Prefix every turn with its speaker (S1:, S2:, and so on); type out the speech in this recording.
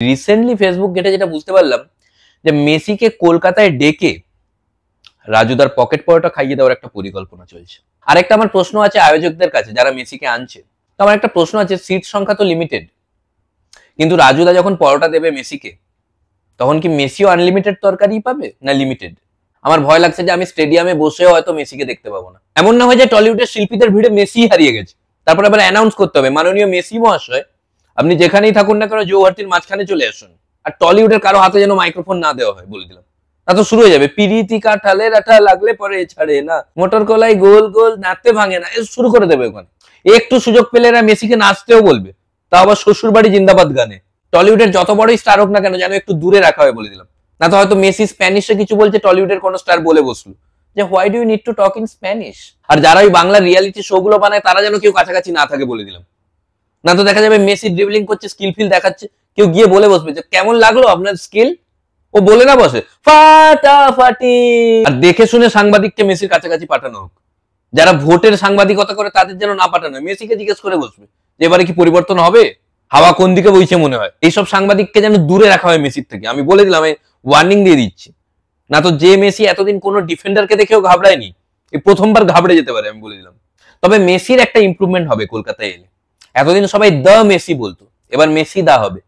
S1: Recently Facebook ঘেটে যেটা বুঝতে পারলাম যে মেসিকে কলকাতায় ডেকে রাজুদার পকেট পরোটা খাইয়ে দেওয়ার একটা পরিকল্পনা চলছে। আরেকটা আমার প্রশ্ন আছে আয়োজকদের কাছে যারা মেসিকে আনছে। তো আমার একটা প্রশ্ন আছে, সিট সংখ্যা তো লিমিটেড, কিন্তু রাজুদা যখন পরোটা দেবে মেসিকে তখন কি মেসিও আনলিমিটেড তরকারি পাবে না লিমিটেড? আমার ভয় লাগছে যে আমি স্টেডিয়ামে বসেও হয়তো মেসিকে দেখতে পাবো না। এমন না হয় যে টলিউডের শিল্পীদের ভিড়ে মেসি হারিয়ে গেছে, তারপর আবার অ্যানাউন্স করতে হবে মাননীয় মেসি মহাশয় আপনি যেখানেই থাকুন না কেন যৌহাটির মাঝখানে চলে আসুন, আর টলিউডের কারো হাতে যেন মাইক্রোফোন না দেওয়া হয় বলে দিলাম। না তো শুরু হয়ে যাবে পিরিতি কাঁঠালের আঠা লাগলে পরে ছাড়ে না, মোটর কলাই গোল গোল নাচতে ভাঙে না, শুরু করে দেবে ওখানে। একটু সুযোগ পেলে এরা মেসিকে নাচতেও বলবে, তা আবার শ্বশুর বাড়ি জিন্দাবাদ গানে। টলিউডের যত বড়ই স্টার হোক না কেন যেন একটু দূরে রাখা হয় বলে দিলাম। না তো হয়তো মেসি স্প্যানিশে কিছু বলছে, টলিউডের কোন স্টার বলে বসলো যে why do you need to talk in Spanish, আর যারা ওই বাংলা রিয়ালিটি শো গুলো বানায় তারা যেন কেউ কাছাকাছি না থাকে বলে দিলাম। না তো দেখা যাবে মেসি ড্রিবলিং করছে, স্কিল ফিল দেখাচ্ছে, কেউ গিয়ে বলে বসবে যে কেমন লাগলো আপনার স্কিল, ও বলে না বসে ফাটাফাটি। আর দেখে শুনে সাংবাদিককে মেসির কাছাকাছি পাঠানো হোক, যারা ভোটের সাংবাদিকতা করে তাদের যেন না পাঠানো, মেসিকে জিজ্ঞেস করে বসবে যে এবারে কি পরিবর্তন হবে, হাওয়া কোন দিকে বইছে মনে হয়। এইসব সাংবাদিককে যেন দূরে রাখা হয় মেসির থেকে, আমি বলে দিলাম, আমি ওয়ার্নিং দিয়ে দিচ্ছি। না তো যে মেসি এতদিন কোনো ডিফেন্ডারকে দেখেও ঘাবড়ায়নি, এই প্রথমবার ঘাবড়ে যেতে পারে, আমি বলে দিলাম। তবে মেসির একটা ইমপ্রুভমেন্ট হবে কলকাতায় এলে। এতদিন সবাই দ্য মেসি বলতো, এবার মেসি দা হবে।